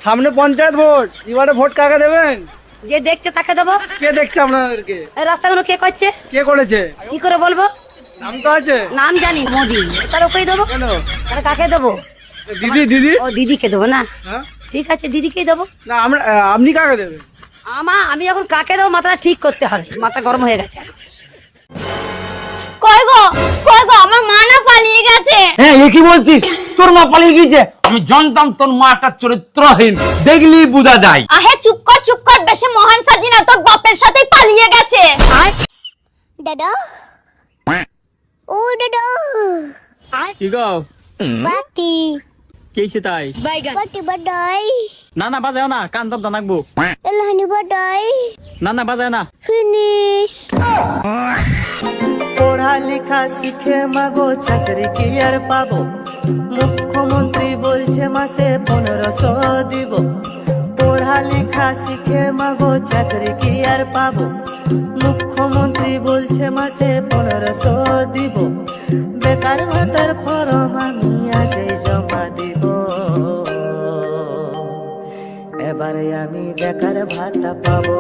সামনে পঞ্চায়েত ভোট, এবারে ভোট কাকে দেবেন? যে দেখছে তাকে দেবো। কে দেখছে আপনাদেরকে? এই রাস্তাগুলো কে করছে? কে করেছে? কি করে বলবো? নাম তো আছে। নাম জানি, মোদি। তার ওকেই দেবো। কেন? তাহলে কাকে দেবো? দিদি। ও দিদিকে দেবো না? হ্যাঁ? ঠিক আছে, দিদিকেই দেবো। না আমরা, আপনি কাকে দেবেন? আমি এখন কাকে দেবো মাথাটা ঠিক করতে হবে, মাথা গরম হয়ে গেছে। কই গো আমার মা না পালিয়ে গেছে। হ্যাঁ, এ কি বলছিস? তোর মা পালিয়ে গিয়েছে? আমি জানতাম তোর মা একটা চরিত্রহীন, দেখলি বোঝা যায়। আহে চুপ কর, বেশি মহান সাজি না, তোর বাপের সাথেই পালিয়ে গেছে। দাদা, ও দাদা, কি গো বাটি কেছে তাই বাটি বাডাই, না না বাজাও না, কান দব দানাকবো। এলাহানি বাডাই, না বাজাও না। ফিনিশ। পড়া লেখা শিখে মাগো চাকরি কি আর পাবো, মুখ্যমন্ত্রী বলছে মাসে 1500 দিব। পড়া লেখা শিখে মাগো চাকরি কি আর পাবো, মুখ্যমন্ত্রী বলছে মাসে 1500 দিব। বেকার ভাতার ফরম আমি আজই জমা দিব, এবারে আমি বেকার ভাতা পাবো।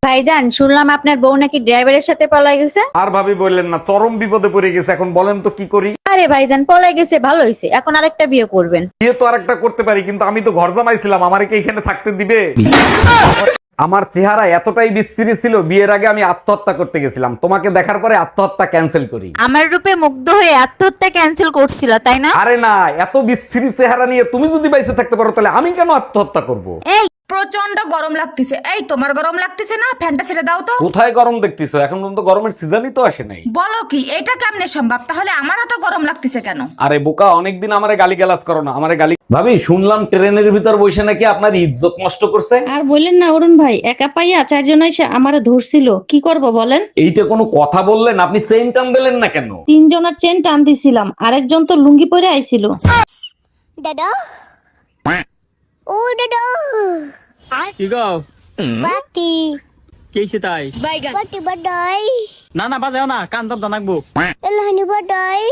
ভাইজান, শুনলাম আপনার বউ নাকি ড্রাইভারের সাথে পলাই গেছে। আর ভাবি বললেন না, চরম বিপদে পড়ে গেছে। এখন বলেন তো কি করি? আরে ভাইজান, পলাই গেছে ভালো হয়েছে, এখন আরেকটা বিয়ে করবেন। বিয়ে তো আরেকটা করতে পারি, কিন্তু আমি তো ঘর জামাইছিলাম, আমারে কি এখানে থাকতে দিবে? আমার চেহারা এতটাই বিশ্রী ছিল, বিয়ের আগে আমি আত্মহত্যা করতে গেছিলাম। তোমাকে দেখার পরে আত্মহত্যা ক্যান্সেল করি। আমার রূপে মুগ্ধ হয়ে আত্মহত্যা ক্যান্সেল করছিল, তাই না? আরে না, এত বিশ্রী চেহারা নিয়ে তুমি যদি বাইসে থাকতে পারো, তাহলে আমি কেন আত্মহত্যা করব? এই প্রচন্ড গরম লাগতেছে। এই তোমার গরম লাগতেছে না? ফ্যানটা ছেড়ে দাও তো। কোথায় গরম দেখতেছো? এখন পর্যন্ত গরমের সিজনই তো আসে নাই। বলো কি, এটা কেমনে সম্ভব? তাহলে আমার এত গরম লাগতেছে কেন? আরে বোকা, অনেকদিন আমারে গালিগালাজ করো না, আমারে গালি। ভাবি, শুনলাম ট্রেনের ভিতর বসে নাকি আপনার ইজ্জত নষ্ট করছে। আর বললেন না অরুণ ভাই, একা পাইয়া চারজন এসে আমারে ধরছিল, কি করব বলেন? এইটা কোনো কথা বললেন? আপনি চেইন টান দিলেন না কেন? তিনজনের চেন টান দিছিলাম, আরেকজন তো লুঙ্গি পরে আইছিল। দাদা, ও দাদা, কি গো বাটি কেছে তাই বাটি বাডাই, না বাজাও না, কান দব দানাকবো। এলাহানি বাডাই,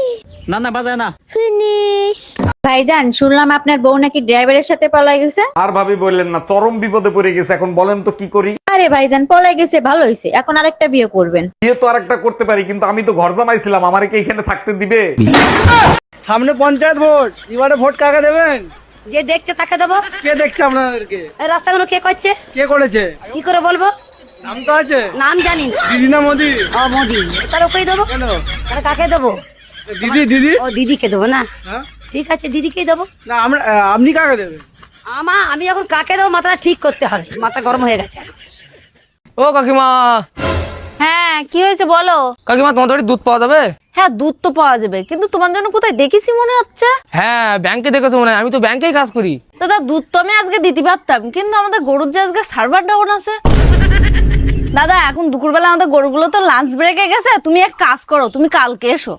না বাজাও না। ফিনিশ। ভাইজান, শুনলাম আপনার বউ নাকি ড্রাইভারের সাথে পলাই গেছে। আর ভাবি বললেন না, চরম বিপদে পড়ে গেছে। এখন বলেন তো কি করি? আরে ভাইজান, পলাই গেছে ভালো হয়েছে, এখন আরেকটা বিয়ে করবেন। বিয়ে তো আরেকটা করতে পারি, কিন্তু আমি তো ঘর জামাইছিলাম, আমারে কি এখানে থাকতে দিবে? সামনে পঞ্চায়েত ভোট, এবারে ভোট কাকে দেবেন? যে দেখছে তাকে দেবো। কে দেখছে আপনাদেরকে? এই রাস্তাগুলো কে করছে? কে করেছে? কি করে বলবো? নাম তো আছে। নাম জানি, দিদি না মোদি? ও মোদি। তার ওকেই দেবো। কেন? তাহলে কাকে দেবো? দিদি। ও দিদিকে দেবো না? হ্যাঁ? ঠিক আছে, দিদিকেই দেবো। না আমরা, আপনি কাকে দেবেন? আমি এখন কাকে দেবো মাথাটা ঠিক করতে হবে, মাথা গরম হয়ে গেছে। ও কাকিমা। হ্যাঁ, কি হয়েছে বলো? কাকিমা, তোমার বাড়ি দুধ পাওয়া যাবে? হ্যাঁ, দুধ তো পাওয়া যাবে, কিন্তু তোমার জন্য কোথায় দেখেছি মনে হচ্ছে? হ্যাঁ, ব্যাংকে দেখেছো মনে হয়, আমি তো ব্যাংকেই কাজ করি। দাদা, দুধ তো আমি আজকে দিতে পারতাম, কিন্তু আমাদের গরুর যে আজকে সার্ভার ডাউন আছে। দাদা, এখন দুপুরবেলা আমাদের গরুগুলো তো লাঞ্চ ব্রেকে গেছে, তুমি এক কাজ করো, তুমি কালকে এসো।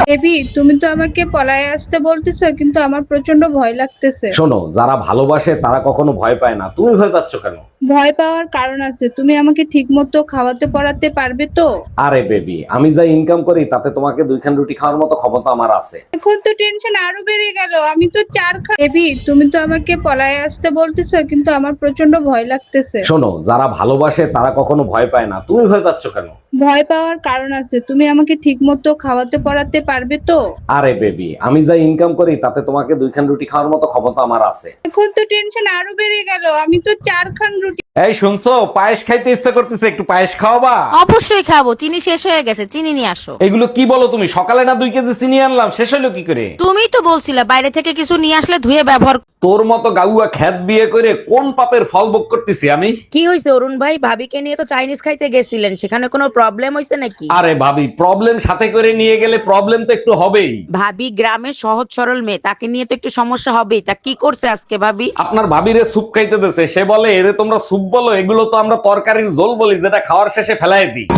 বেবি, তুমি তো আমাকে পলায় আসতে বলতেছো, কিন্তু আমার প্রচন্ড ভয় লাগতেছে। শোনো, যারা ভালোবাসে তারা কখনো ভয় পায় না, তুমি ভয় পাচ্ছ কেন? ভয় পাওয়ার কারণ আছে, তুমি আমাকে ঠিক মতো খাওয়াতে পড়াতে পারবে তো? আরে বেবি, আমি যা ইনকাম করি তাতে তোমাকে 2 খান রুটি খাওয়ার মতো ক্ষমতা আমার আছে। এখন তো টেনশন আরো বেড়ে গেল, আমি তো 4 খান। বেবি, তুমি তো আমাকে পলায় আসতে বলতেছো, কিন্তু আমার প্রচন্ড ভয় লাগতেছে। শোনো, যারা ভালোবাসে তারা কখনো ভয় পায় না, তুমি ভয় পাচ্ছ কেন? ভয় পাওয়ার কারণ আছে, তুমি আমাকে ঠিক মতো খাওয়াতে পড়াতে পারবে তো? আরে বেবি, আমি যা ইনকাম করি তাতে তোমাকে 2 খান রুটি খাওয়ার মতো ক্ষমতা আমার আছে। এখন তো টেনশন আরো বেড়ে গেল, আমি তো 4 খান রুটি। এই শুনছো, পায়েস খাইতে ইচ্ছা করতেছে, একটু পায়েস খাওয়াবা? অবশ্যই খাবো, চিনি শেষ হয়ে গেছে, চিনি নিয়ে আসো। এগুলো কি বলো তুমি? সকালে না 2 কেজি চিনি আনলাম, শেষ হলো কি করে? তুমিই তো বলছিলে বাইরে থেকে কিছু নিয়ে আসলে ধুয়ে ব্যবহার। তোর মতো গাউয়া খ্যাত বিয়ে করে কোন পাপের ফল ভোগ করতেছি আমি? কি হয়েছে অরুণ ভাই? ভাবিকে নিয়ে তো চাইনিজ খাইতে গেছিলেন, সেখানে কোনো প্রবলেম হয়েছে নাকি? আরে ভাবি, প্রবলেম সাথে করে নিয়ে গেলে প্রবলেম তো একটু হবেই। ভাবি গ্রামের সহজ সরল মেয়ে, তাকে নিয়ে তো একটু সমস্যা হবেই। তা কি করছে আজকে ভাবি? আপনার ভাবিরে স্যুপ খাইতে দিতেছে, সে বলে এরে তোমরা স্যুপ বলো, এগুলো তো আমরা তরকারির ঝোল বলি, যেটা খাওয়ার শেষে ফেলাই দিই।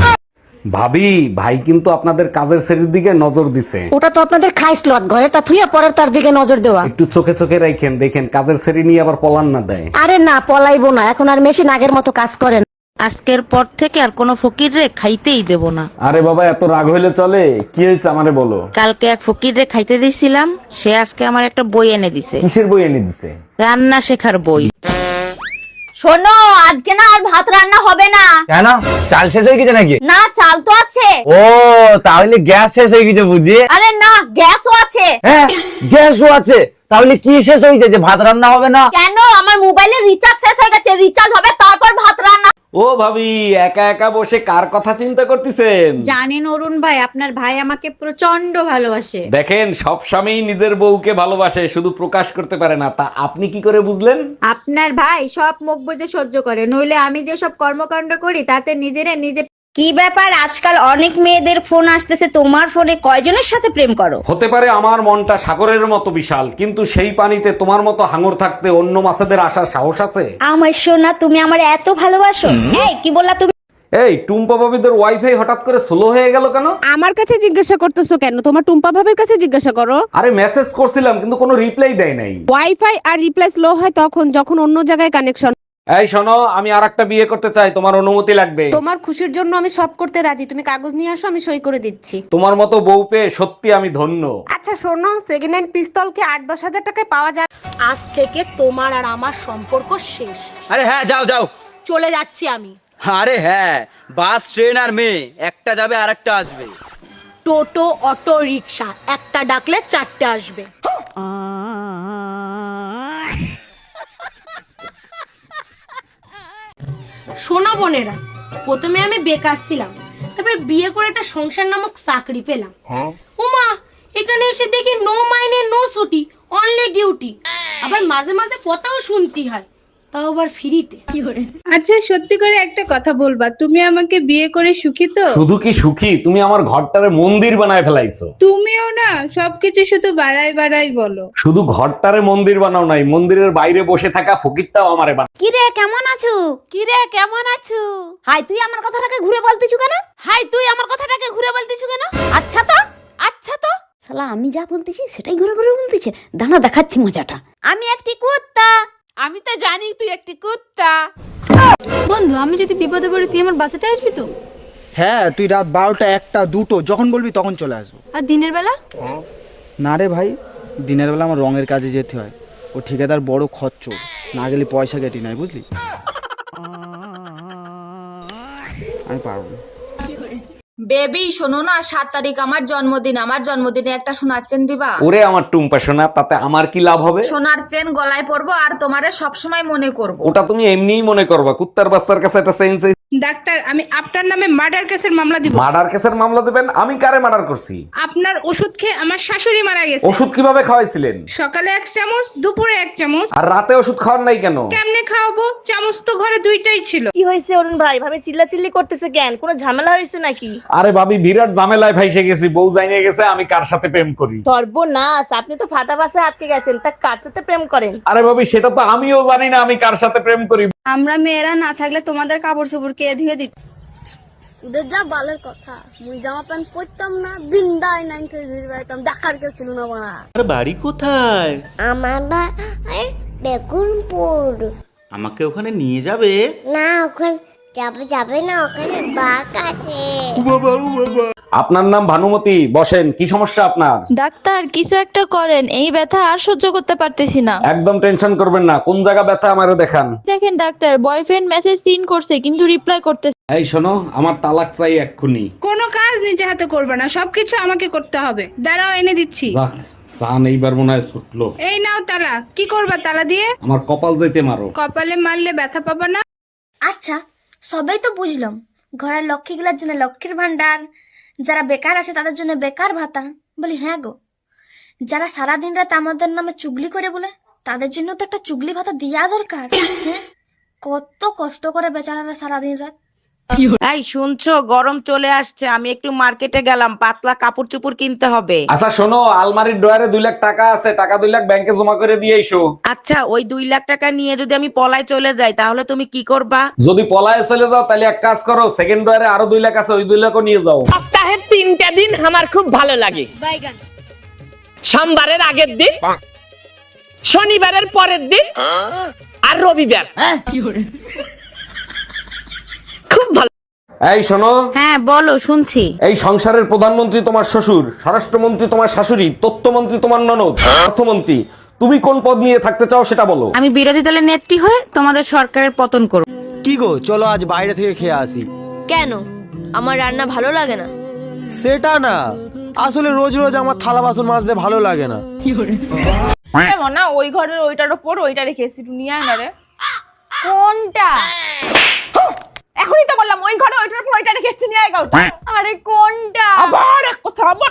ভাবি, ভাই কিন্তু আপনাদের কাজের শ্রেণীর দিকে নজর দিছে। ওটা তো আপনাদের খাইসলত, ঘরে তা থুইয়া পরে তার দিকে নজর দেওয়া। একটু চোখে চোখে রাখেন, দেখেন কাজের শ্রেণী নিয়ে আবার পলান না দেয়। আরে না, পলাইবো না, এখন আর মেশিন আগের মতো কাজ করে না। আজকের পর থেকে আর কোনো ফকির রে খাইতেই দেব না। আরে বাবা এত রাগ হইলে চলে? কি হয়েছে আমারে বলো। কালকে এক ফকির রে খাইতে দিছিলাম, সে আজকে আমার একটা বই এনে দিছে। কিসের বই এনে দিছে? রান্না শেখার বই। শোনো, আজকে না আর ভাত রান্না হবে না। কেন, চাল শেষ হয়ে গেছে নাকি? না, চাল তো আছে। ও তাহলে গ্যাস শেষ হয়ে গেছে বুঝি। আরে না, গ্যাসও আছে। হ্যাঁ গ্যাসও আছে, তাহলে কি শেষ হয়েছে যে ভাত রান্না হবে না? কেন, আমার মোবাইলে রিচার্জ শেষ হয়ে গেছে, রিচার্জ হবে তারপর ভাত রান্না। ও ভাবি, একা একা বসে কার কথা চিন্তা করতেছেন? জানেন অরুণ ভাই, আপনার ভাই আমাকে প্রচন্ড ভালোবাসে। দেখেন, সব স্বামী নিজের বউকে ভালোবাসে, শুধু প্রকাশ করতে পারে না। তা আপনি কি করে বুঝলেন? আপনার ভাই সব মুখ বুজে সহ্য করে, নইলে আমি যে সব কর্মকাণ্ড করি তাতে নিজে। কি ব্যাপার, আজকাল অনেক মেয়েদের ফোন আসতেছে, তোমার ফোনে কয়জনের সাথে প্রেম করো? হতে পারে আমার মনটা সাগরের মতো বিশাল, কিন্তু সেই পানিতে তোমার মতো হাঙর থাকতে অন্য মাছেদের আসার সাহস আছে? আমার সোনা, তুমি আমার এত ভালোবাসো? এই কি বললা তুমি? এই টুম্পা ভাবিদের ওয়াইফাই হঠাৎ করে স্লো হয়ে গেল কেন? আমার কাছে জিজ্ঞাসা করতেছো কেন? তোমার টুম্পা ভাবের কাছে জিজ্ঞাসা করো। আরে মেসেজ করছিলাম কিন্তু কোনো রিপ্লাই দেয় নাই। ওয়াইফাই আর রিপ্লাই স্লো হয় তখন, যখন অন্য জায়গায় কানেকশন। এই শোনো, আমি আরেকটা বিয়ে করতে চাই, তোমার অনুমতি লাগবে। তোমার খুশির জন্য আমি সব করতে রাজি, তুমি কাগজ নিয়ে আসো, আমি সই করে দিচ্ছি। তোমার মতো বউ পেয়ে সত্যি আমি ধন্য। আচ্ছা শোনো, সেকেন্ড হ্যান্ড পিস্তল কি 8-10 হাজার টাকায় পাওয়া যায়? আজ থেকে তোমার আর আমার সম্পর্ক শেষ। আরে হ্যাঁ, যাও যাও। চলে যাচ্ছি আমি। আরে হ্যাঁ, বাস ট্রেন আর মেয়ে, একটা যাবে আর একটা আসবে। টোটো, অটো, রিক্সা, একটা ডাকলে 4টে আসবে। শোনো বোনেরা, প্রথমে আমি বেকার ছিলাম, তারপরে বিয়ে করে একটা সংসার নামক চাকরি পেলাম। ওমা, এখানে এসে দেখি নো মাইনে নো ছুটি, অনলি ডিউটি। আবার মাঝে মাঝে কথাও শুনতে হয়, তাও আবার ফ্রিতে। আচ্ছা সত্যি করে একটা কথা বলবা, তুমি আমাকে বিয়ে করে সুখী তো? শুধু কি সুখী, তুমি আমার ঘরটারে মন্দির বানায় ফেলাইছো। তুমিও না সবকিছু শুধু বাড়াই বলো। শুধু ঘরটারে মন্দির বানাও নাই, মন্দিরের বাইরে বসে থাকা ফকিরটাও আমারে বানাও। কিরে কেমন আছো? কিরে কেমন আছো? হাই, তুই আমার কথাটাকে ঘুরে বলতেছু কেন? হাই, তুই আমার কথাটাকে ঘুরে বলতিস কেন? আচ্ছা তো, আচ্ছা তো। শালা আমি যা বলতেছি সেটাই ঘুরে ঘুরে বলতেছে। দাঁড়া দেখাচ্ছি মজাটা। আমি একটি কুত্তা। আমি তো জানি তুই একটি কুত্তা। বন্ধু, আমি যদি বিপদে পড়ি তুই আমার বাঁচাতে আসবি তো? হ্যাঁ, তুই রাত 12টা 1টা 2টো যখন বলবি তখন চলে আসবো। আর দিনের বেলা? না রে ভাই, দিনের বেলা আমার রঙের কাজে যেতে হয়। ও ঠিকাদার বড় খচ্চর, না গেলে পয়সা কেটে নেয়, বুঝলি? আমি পারবো না। বেবি শোনো না, 7 তারিখ আমার জন্মদিন, আমার জন্মদিনে একটা সোনার চেন দিবা? ওরে আমার টুম্পা সোনা, তাতে আমার কি লাভ হবে? সোনার চেন গলায় পরবো আর তোমারে সবসময় মনে করব। ওটা তুমি এমনিই মনে করবা, কুত্তার বাচ্চার কাছে একটা চেঞ্জ। ডাক্তার, আমি আপনার নামে মার্ডার কেসের মামলা দিব। মার্ডার কেসের মামলা দেবেন? আমি কারে মার্ডার করছি? আপনার ওষুধ খেয়ে আমার শাশুড়ি মারা গেছে। ওষুধ কিভাবে খাওয়াইছিলেন? সকালে 1 চামচ, দুপুরে 1 চামচ। আর রাতে ওষুধ খাওয়ার নাই কেন? কেমনে খাওয়াবো? চামচ তো ঘরে 2টাই ছিল। কি হয়েছে অরুণ ভাই? ভাবে চিল্লাচিল্লি করতেছে কেন? কোনো ঝামেলা হয়েছে নাকি? আরে ভাবি, বিরাট ঝামেলায় ফাইসে গেছি। বউ জানিয়ে গেছে আমি কার সাথে প্রেম করি। সর্বনাশ, আপনি তো ফাটা বাসে আটকে গেছেন। তা কার সাথে প্রেম করেন? আরে ভাবি, সেটা তো আমিও জানি না আমি কার সাথে প্রেম করি। আমরা মেয়েরা না থাকলে তোমাদের কাপড় চোপড় কে ধুয়ে দিত? ওদের যা বালের কথা, মুই জামা প্যান্ট পরতাম না, বিন্দায় নাইন করে ঘুরে বেড়াতাম, দেখার কেউ ছিল না মারা। আর বাড়ি কোথায়? আমার বেগুনপুর। আমাকে ওখানে নিয়ে যাবে? না, ওখানে যাবে না, ওখানে বাঘ আছে। আপনার নাম ভানুমতি, বসেন। কি সমস্যা আপনার? ডাক্তার, কিছু একটা করেন, এই ব্যথা আর সহ্য করতে পারতেছি না। একদম টেনশন করবেন না। কোন জায়গা ব্যথা আমারে দেখান। দেখেন ডাক্তার, বয়ফ্রেন্ড মেসেজ সিন করছে কিন্তু রিপ্লাই করতেছে। এই শোনো, আমার তালাক চাই এক্ষুনি। কোনো কাজ নিজে হাতে করবে না, সবকিছু আমাকে করতে হবে। দাঁড়াও, এনে দিচ্ছি। যাক, সান এইবার মনে হয় ছুটলো। এই নাও তালা। কি করবা তালা দিয়ে? আমার কপাল যাইতে মারো। কপালে মারলে ব্যথা পাবা না। আচ্ছা, সবাই তো বুঝলাম, ঘরের লক্ষ্মীগুলোর জন্য লক্ষ্মীর ভান্ডার, যারা বেকার আছে তাদের জন্য বেকার ভাতা। বলি হ্যাঁ গো, যারা সারাদিন রাত আমাদের নামে চুগলি করে বলে তাদের জন্য তো একটা চুগলি ভাতা দেওয়া দরকার। হ্যাঁ, কত কষ্ট করে বেচারারা সারাদিন রাত। এই শুনছো, গরম চলে আসছে, আমি একটু মার্কেটে গেলাম, পাতলা কাপড় চোপড় কিনতে হবে। আচ্ছা শোনো, আলমারির ড্রয়ারে 2 লাখ টাকা আছে, টাকা 2 লাখ ব্যাংকে জমা করে দিয়ে এসো। আচ্ছা, ওই 2 লাখ টাকা নিয়ে যদি আমি পলায় চলে যাই তাহলে তুমি কি করবা? যদি পলায়ে চলে যাও তাহলে এক কাজ করো, সেকেন্ড ড্রয়ারে আরো 2 লাখ আছে, ওই 2 লাখও নিয়ে যাও। সপ্তাহের 3টা দিন আমার খুব ভালো লাগে। সোমবারের আগের দিন, শনিবারের পরের দিন, আর রবিবার। এই শোনো, হ্যাঁ বলো, শুনছি। এই সংসারের প্রধানমন্ত্রী তোমার শ্বশুর, স্বরাষ্ট্রমন্ত্রী তোমার শাশুড়ি, তথ্যমন্ত্রী তোমার ননদ, অর্থমন্ত্রী, তুমি কোন পদ নিয়ে থাকতে চাও সেটা বলো। আমি বিরোধী দলের নেত্রী হয়ে তোমাদের সরকারের পতন করব। কি গো, চলো আজ বাইরে থেকে খেয়ে আসি। কেন, আমার রান্না ভালো লাগে না? সেটা না, আসলে রোজ রোজ আমার থালা বাসন মাজতে ভালো লাগে না। না ওই ঘরের ওইটার ওপর ওইটা রেখে এসেছি, একটু নিয়ে আয় না রে। কোনটা? এখনই তো বললাম ওই ঘরে ওইটার উপর ওইটা রেখে এসেছি, নিয়ে আয় গা ওটা। আরে কোনটা? আবার এক কথা, আবার